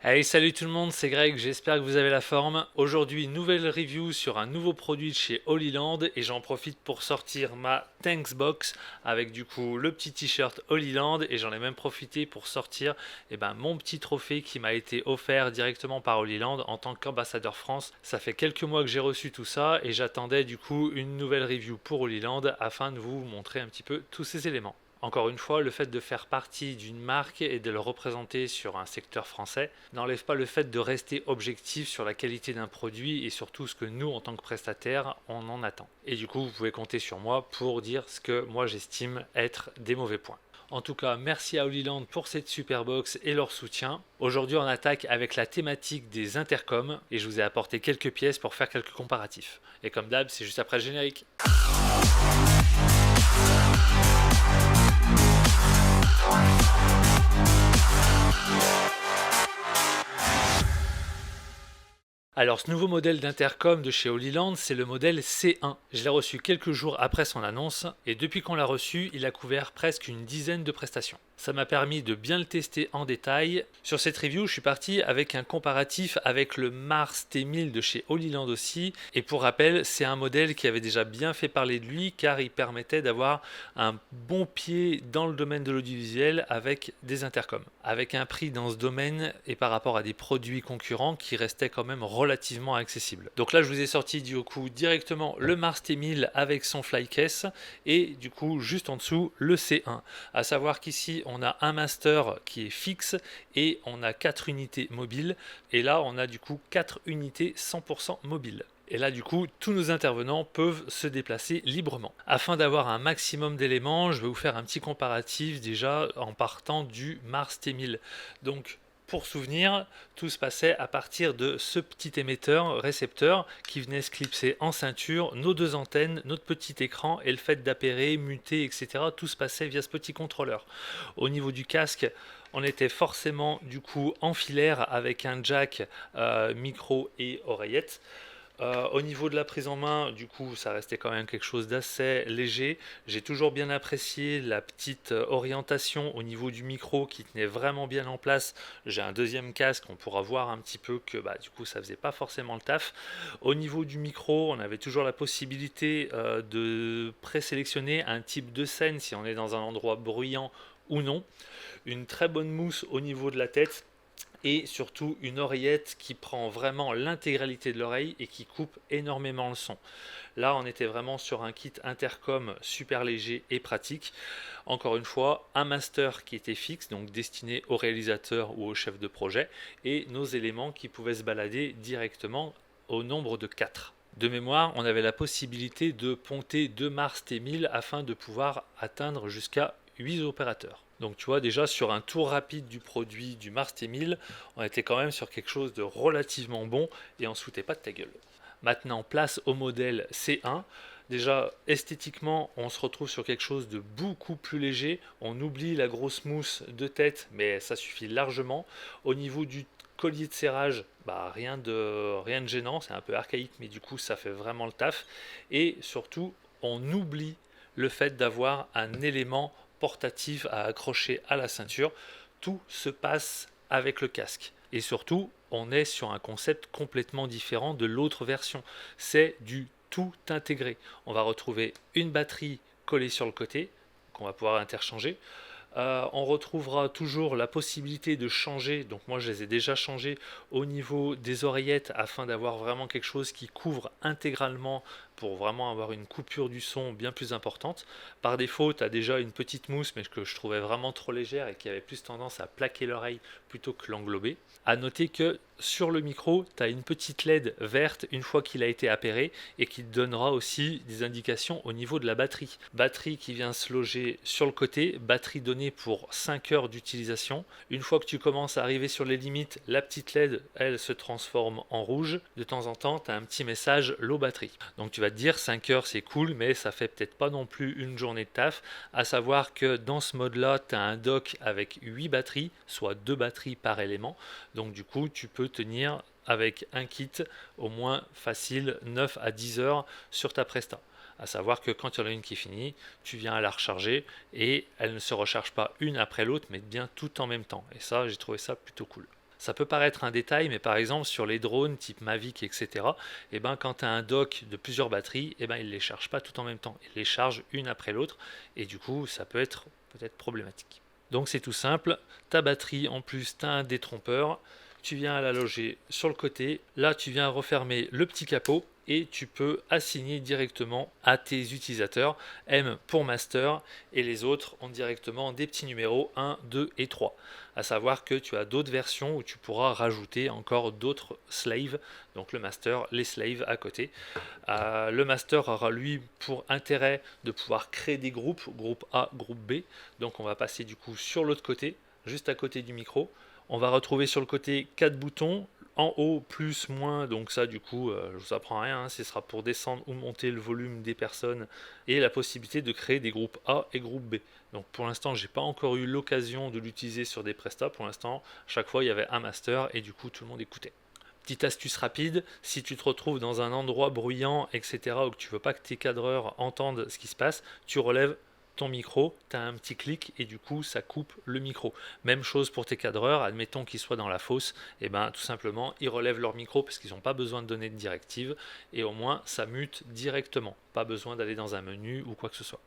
Allez, salut tout le monde, c'est Greg, j'espère que vous avez la forme. Aujourd'hui, nouvelle review sur un nouveau produit de chez Holyland et j'en profite pour sortir ma Thanks Box avec du coup le petit t-shirt Holyland et j'en ai même profité pour sortir mon petit trophée qui m'a été offert directement par Holyland en tant qu'ambassadeur France. Ça fait quelques mois que j'ai reçu tout ça et j'attendais du coup une nouvelle review pour Holyland afin de vous montrer un petit peu tous ces éléments. Encore une fois, le fait de faire partie d'une marque et de le représenter sur un secteur français n'enlève pas le fait de rester objectif sur la qualité d'un produit et surtout ce que nous, en tant que prestataire, on en attend. Et du coup, vous pouvez compter sur moi pour dire ce que moi j'estime être des mauvais points. En tout cas, merci à Holyland pour cette super box et leur soutien. Aujourd'hui, on attaque avec la thématique des intercoms et je vous ai apporté quelques pièces pour faire quelques comparatifs. Et comme d'hab, c'est juste après le générique. Alors ce nouveau modèle d'intercom de chez Holyland, c'est le modèle C1. Je l'ai reçu quelques jours après son annonce et depuis qu'on l'a reçu, il a couvert presque une dizaine de prestations. Ça m'a permis de bien le tester en détail. Sur cette review, je suis parti avec un comparatif avec le Mars T1000 de chez Holyland aussi. Et pour rappel, c'est un modèle qui avait déjà bien fait parler de lui car il permettait d'avoir un bon pied dans le domaine de l'audiovisuel avec des intercoms. Avec un prix dans ce domaine et par rapport à des produits concurrents qui restaient quand même relativement accessibles. Donc là, je vous ai sorti du coup directement le Mars T1000 avec son flycase et du coup juste en dessous le C1. À savoir qu'ici, on a un master qui est fixe et on a 4 unités mobiles. Et là, on a du coup 4 unités 100% mobiles. Et là, du coup, tous nos intervenants peuvent se déplacer librement. Afin d'avoir un maximum d'éléments, je vais vous faire un petit comparatif déjà en partant du Mars T1000. Donc, pour souvenir, tout se passait à partir de ce petit émetteur, récepteur, qui venait se clipser en ceinture, nos deux antennes, notre petit écran et le fait d'appairer, muter, etc. Tout se passait via ce petit contrôleur. Au niveau du casque, on était forcément du coup en filaire avec un jack, micro et oreillette. Au niveau de la prise en main, du coup, ça restait quand même quelque chose d'assez léger. J'ai toujours bien apprécié la petite orientation au niveau du micro qui tenait vraiment bien en place. J'ai un deuxième casque, on pourra voir un petit peu que du coup, ça faisait pas forcément le taf. Au niveau du micro, on avait toujours la possibilité de présélectionner un type de scène si on est dans un endroit bruyant ou non. Une très bonne mousse au niveau de la tête et surtout une oreillette qui prend vraiment l'intégralité de l'oreille et qui coupe énormément le son. Là, on était vraiment sur un kit intercom super léger et pratique. Encore une fois, un master qui était fixe, donc destiné au réalisateur ou au chef de projet, et nos éléments qui pouvaient se balader directement au nombre de 4. De mémoire, on avait la possibilité de ponter 2 Mars T1000 afin de pouvoir atteindre jusqu'à 8 opérateurs. Donc tu vois, déjà sur un tour rapide du produit du Mars T1000, on était quand même sur quelque chose de relativement bon et on se foutait pas de ta gueule. Maintenant, place au modèle C1. Déjà, esthétiquement, on se retrouve sur quelque chose de beaucoup plus léger. On oublie la grosse mousse de tête, mais ça suffit largement. Au niveau du collier de serrage, rien de gênant, c'est un peu archaïque, mais du coup, ça fait vraiment le taf. Et surtout, on oublie le fait d'avoir un élément portatif à accrocher à la ceinture. Tout se passe avec le casque. Et surtout, on est sur un concept complètement différent de l'autre version. C'est du tout intégré. On va retrouver une batterie collée sur le côté, qu'on va pouvoir interchanger. On retrouvera toujours la possibilité de changer, donc moi je les ai déjà changés au niveau des oreillettes afin d'avoir vraiment quelque chose qui couvre intégralement pour vraiment avoir une coupure du son bien plus importante. Par défaut, tu as déjà une petite mousse mais que je trouvais vraiment trop légère et qui avait plus tendance à plaquer l'oreille plutôt que l'englober. A noter que sur le micro, tu as une petite LED verte une fois qu'il a été appairé et qui te donnera aussi des indications au niveau de la batterie. Batterie qui vient se loger sur le côté, batterie donnée pour 5 heures d'utilisation. Une fois que tu commences à arriver sur les limites, la petite LED, elle se transforme en rouge. De temps en temps, tu as un petit message low batterie. Donc tu vas te dire 5 heures c'est cool, mais ça fait peut-être pas non plus une journée de taf. À savoir que dans ce mode-là, tu as un dock avec 8 batteries, soit 2 batteries par élément. Donc du coup, tu peux tenir avec un kit au moins facile 9 à 10 heures sur ta presta. À savoir que quand il y en a une qui est finie, tu viens à la recharger et elle ne se recharge pas une après l'autre, mais bien tout en même temps. Et ça, j'ai trouvé ça plutôt cool. Ça peut paraître un détail, mais par exemple sur les drones type Mavic, etc., et ben, quand tu as un dock de plusieurs batteries, et ben, il ne les charge pas tout en même temps. Il les charge une après l'autre, et du coup, ça peut être peut-être problématique. Donc c'est tout simple, ta batterie en plus, tu as un détrompeur, tu viens la loger sur le côté, là tu viens refermer le petit capot et tu peux assigner directement à tes utilisateurs M pour master et les autres ont directement des petits numéros 1, 2 et 3. À savoir que tu as d'autres versions où tu pourras rajouter encore d'autres slaves, donc le master, les slaves à côté. Le master aura lui pour intérêt de pouvoir créer des groupes, groupe A, groupe B. Donc on va passer du coup sur l'autre côté, juste à côté du micro. On va retrouver sur le côté 4 boutons, en haut plus, moins, donc ça du coup je vous apprends rien, hein, ce sera pour descendre ou monter le volume des personnes et la possibilité de créer des groupes A et groupe B. Donc pour l'instant j'ai pas encore eu l'occasion de l'utiliser sur des prestats, pour l'instant chaque fois il y avait un master et du coup tout le monde écoutait. Petite astuce rapide, si tu te retrouves dans un endroit bruyant, etc., ou que tu veux pas que tes cadreurs entendent ce qui se passe, tu relèves ton micro, tu as un petit clic et du coup ça coupe le micro. Même chose pour tes cadreurs, admettons qu'ils soient dans la fosse, et ben tout simplement ils relèvent leur micro parce qu'ils n'ont pas besoin de donner de directive et au moins ça mute directement, pas besoin d'aller dans un menu ou quoi que ce soit.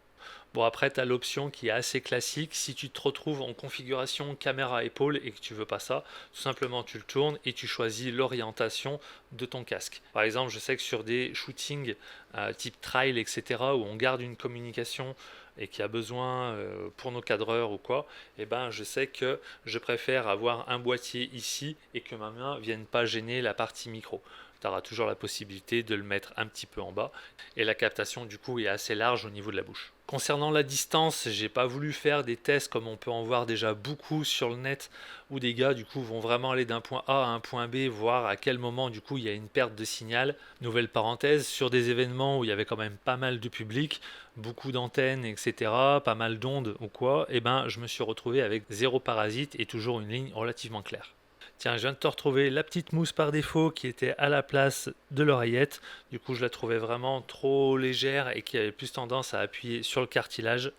Bon, après, tu as l'option qui est assez classique. Si tu te retrouves en configuration caméra épaule et que tu veux pas ça, tout simplement tu le tournes et tu choisis l'orientation de ton casque. Par exemple, je sais que sur des shootings type trail, etc., où on garde une communication et qui a besoin pour nos cadreurs ou quoi, et ben je sais que je préfère avoir un boîtier ici et que ma main vienne pas gêner la partie micro. Tu auras toujours la possibilité de le mettre un petit peu en bas et la captation du coup est assez large au niveau de la bouche. Concernant la distance, j'ai pas voulu faire des tests comme on peut en voir déjà beaucoup sur le net où des gars du coup vont vraiment aller d'un point A à un point B, voir à quel moment du coup il y a une perte de signal. Nouvelle parenthèse, sur des événements où il y avait quand même pas mal de public, beaucoup d'antennes, etc., pas mal d'ondes ou quoi, et ben je me suis retrouvé avec zéro parasite et toujours une ligne relativement claire. Tiens, je viens de te retrouver la petite mousse par défaut qui était à la place de l'oreillette. Du coup, je la trouvais vraiment trop légère et qui avait plus tendance à appuyer sur le cartilage.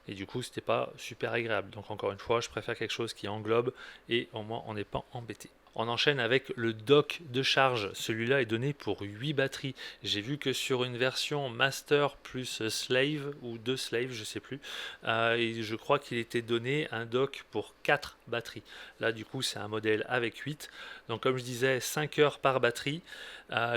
Et du coup, c'était pas super agréable. Donc encore une fois, je préfère quelque chose qui englobe et au moins on n'est pas embêté. On enchaîne avec le dock de charge. Celui-là est donné pour 8 batteries. J'ai vu que sur une version Master plus Slave, ou 2 Slave, je sais plus, et je crois qu'il était donné un dock pour 4 batteries. Là, du coup, c'est un modèle avec 8. Donc, comme je disais, 5 heures par batterie.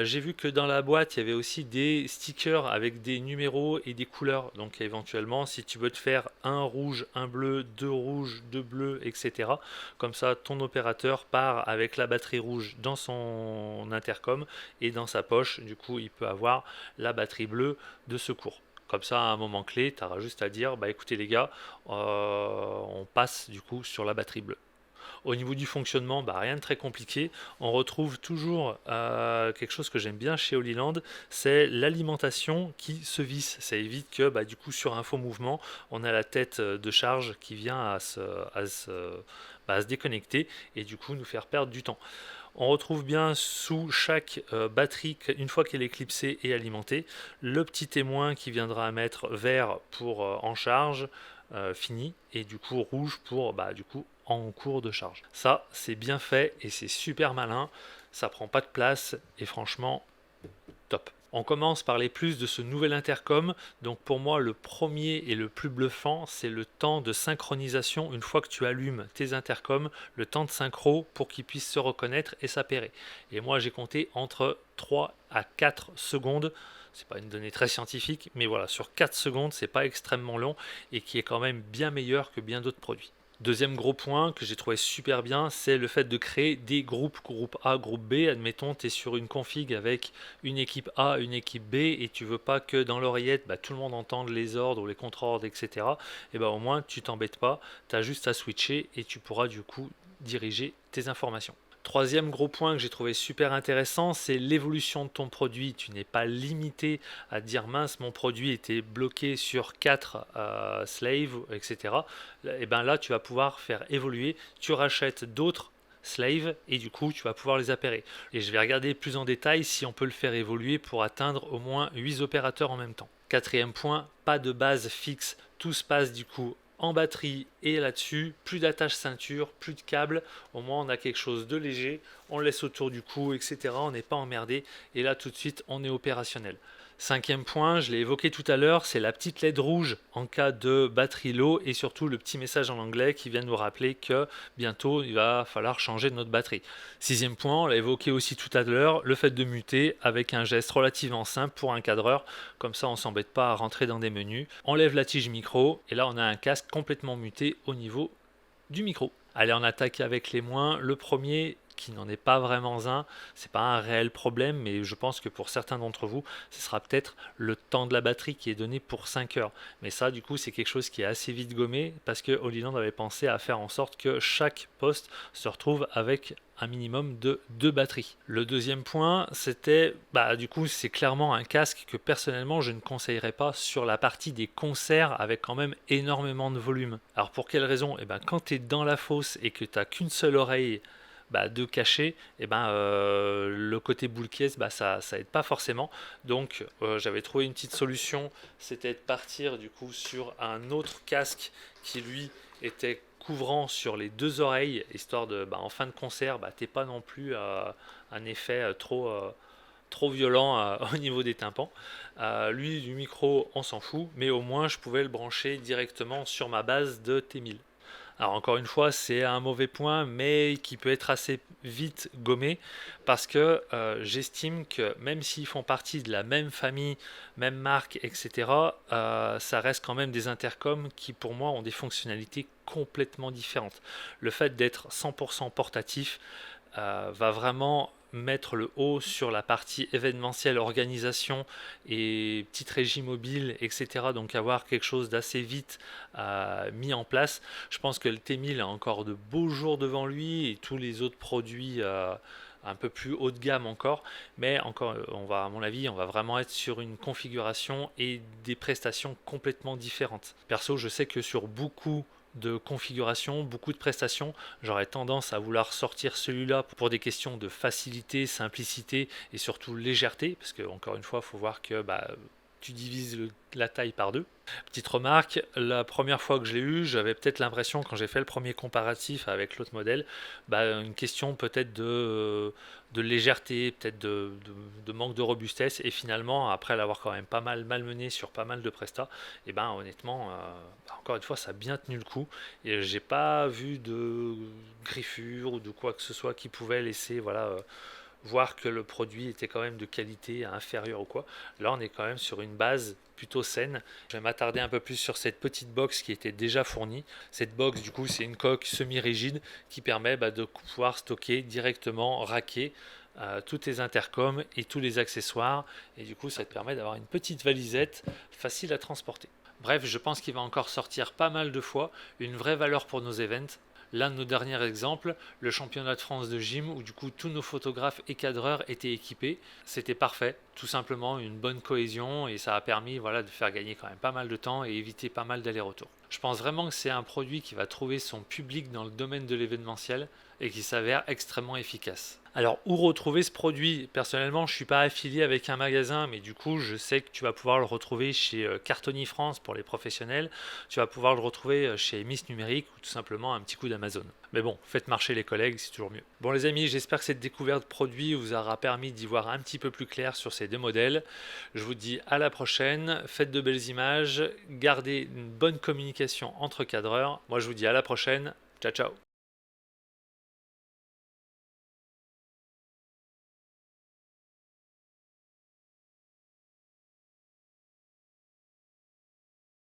J'ai vu que dans la boîte, il y avait aussi des stickers avec des numéros et des couleurs. Donc, éventuellement, si tu veux te faire un rouge, un bleu, deux rouges, deux bleus, etc., comme ça, ton opérateur part avec la batterie rouge dans son intercom et dans sa poche, du coup, il peut avoir la batterie bleue de secours. Comme ça, à un moment clé, tu auras juste à dire, bah écoutez les gars, on passe du coup sur la batterie bleue. Au niveau du fonctionnement, bah, rien de très compliqué. On retrouve toujours quelque chose que j'aime bien chez Holyland, c'est l'alimentation qui se visse. Ça évite que bah, du coup sur un faux mouvement, on a la tête de charge qui vient à se déconnecter et du coup nous faire perdre du temps. On retrouve bien sous chaque batterie, une fois qu'elle est clipsée et alimentée, le petit témoin qui viendra mettre vert pour en charge, fini, et du coup rouge pour bah, du coup en cours de charge. Ça, c'est bien fait et c'est super malin, ça prend pas de place et franchement, top. On commence par les plus de ce nouvel intercom. Donc pour moi, le premier et le plus bluffant, c'est le temps de synchronisation une fois que tu allumes tes intercoms, le temps de synchro pour qu'ils puissent se reconnaître et s'appairer. Et moi, j'ai compté entre 3 à 4 secondes. C'est pas une donnée très scientifique, mais voilà, sur 4 secondes, c'est pas extrêmement long et qui est quand même bien meilleur que bien d'autres produits. Deuxième gros point que j'ai trouvé super bien, c'est le fait de créer des groupes, groupe A, groupe B. Admettons, tu es sur une config avec une équipe A, une équipe B, et tu veux pas que dans l'oreillette, bah, tout le monde entende les ordres ou les contre-ordres, etc. Et bah, au moins, tu t'embêtes pas, tu as juste à switcher et tu pourras du coup diriger tes informations. Troisième gros point que j'ai trouvé super intéressant, c'est l'évolution de ton produit. Tu n'es pas limité à dire mince, mon produit était bloqué sur 4 slaves, etc. Et bien là, tu vas pouvoir faire évoluer. Tu rachètes d'autres slaves et du coup, tu vas pouvoir les appairer. Et je vais regarder plus en détail si on peut le faire évoluer pour atteindre au moins 8 opérateurs en même temps. Quatrième point, pas de base fixe. Tout se passe du coup en batterie et là-dessus, plus d'attache ceinture, plus de câbles, au moins on a quelque chose de léger, on le laisse autour du cou, etc. On n'est pas emmerdé et là tout de suite on est opérationnel. Cinquième point, je l'ai évoqué tout à l'heure, c'est la petite LED rouge en cas de batterie low et surtout le petit message en anglais qui vient nous rappeler que bientôt il va falloir changer notre batterie. Sixième point, on l'a évoqué aussi tout à l'heure, le fait de muter avec un geste relativement simple pour un cadreur, comme ça on s'embête pas à rentrer dans des menus. On lève la tige micro et là on a un casque complètement muté au niveau du micro. Allez, on attaque avec les moins. Le premier, qui n'en est pas vraiment un, c'est pas un réel problème, mais je pense que pour certains d'entre vous, ce sera peut-être le temps de la batterie qui est donné pour 5 heures. Mais ça, du coup, c'est quelque chose qui est assez vite gommé parce que Holyland avait pensé à faire en sorte que chaque poste se retrouve avec un minimum de 2 batteries. Le deuxième point, c'était, du coup, c'est clairement un casque que personnellement je ne conseillerais pas sur la partie des concerts avec quand même énormément de volume. Alors pour quelle raison? Quand tu es dans la fosse et que tu n'as qu'une seule oreille de cacher, le côté boule caisse, ça aide pas forcément. Donc j'avais trouvé une petite solution, c'était de partir du coup sur un autre casque qui lui était couvrant sur les 2 oreilles, histoire de en fin de concert, t'es pas non plus un effet trop violent au niveau des tympans. Lui du micro on s'en fout, mais au moins je pouvais le brancher directement sur ma base de T1000. Alors encore une fois, c'est un mauvais point, mais qui peut être assez vite gommé, parce que j'estime que même s'ils font partie de la même famille, même marque, etc., ça reste quand même des intercoms qui pour moi ont des fonctionnalités complètement différentes. Le fait d'être 100% portatif va vraiment mettre le haut sur la partie événementielle, organisation et petite régie mobile, etc. Donc avoir quelque chose d'assez vite mis en place. Je pense que le T1000 a encore de beaux jours devant lui et tous les autres produits un peu plus haut de gamme encore, mais encore, à mon avis, on va vraiment être sur une configuration et des prestations complètement différentes. Perso, je sais que sur beaucoup de configuration, beaucoup de prestations, j'aurais tendance à vouloir sortir celui-là pour des questions de facilité, simplicité et surtout légèreté, parce que encore une fois, il faut voir que tu divises la taille par 2. Petite remarque, la première fois que je l'ai eu, j'avais peut-être l'impression, quand j'ai fait le premier comparatif avec l'autre modèle, une question peut-être de légèreté, peut-être de manque de robustesse, et finalement, après l'avoir quand même pas mal malmené sur pas mal de prestats, honnêtement, encore une fois, ça a bien tenu le coup, et j'ai pas vu de griffure ou de quoi que ce soit qui pouvait laisser, voir que le produit était quand même de qualité inférieure ou quoi. Là, on est quand même sur une base plutôt saine. Je vais m'attarder un peu plus sur cette petite box qui était déjà fournie. Cette box, du coup, c'est une coque semi-rigide qui permet de pouvoir stocker directement, raquer tous tes intercoms et tous les accessoires. Et du coup, ça te permet d'avoir une petite valisette facile à transporter. Bref, je pense qu'il va encore sortir pas mal de fois, une vraie valeur pour nos events. L'un de nos derniers exemples, le championnat de France de gym, où du coup tous nos photographes et cadreurs étaient équipés. C'était parfait, tout simplement une bonne cohésion et ça a permis de faire gagner quand même pas mal de temps et éviter pas mal d'allers-retours. Je pense vraiment que c'est un produit qui va trouver son public dans le domaine de l'événementiel et qui s'avère extrêmement efficace. Alors, où retrouver ce produit? Personnellement, je ne suis pas affilié avec un magasin, mais du coup, je sais que tu vas pouvoir le retrouver chez Cartoni France pour les professionnels. Tu vas pouvoir le retrouver chez Miss Numérique ou tout simplement un petit coup d'Amazon. Mais bon, faites marcher les collègues, c'est toujours mieux. Bon les amis, j'espère que cette découverte produit vous aura permis d'y voir un petit peu plus clair sur ces 2 modèles. Je vous dis à la prochaine, faites de belles images, gardez une bonne communication entre cadreurs. Moi je vous dis à la prochaine, ciao ciao.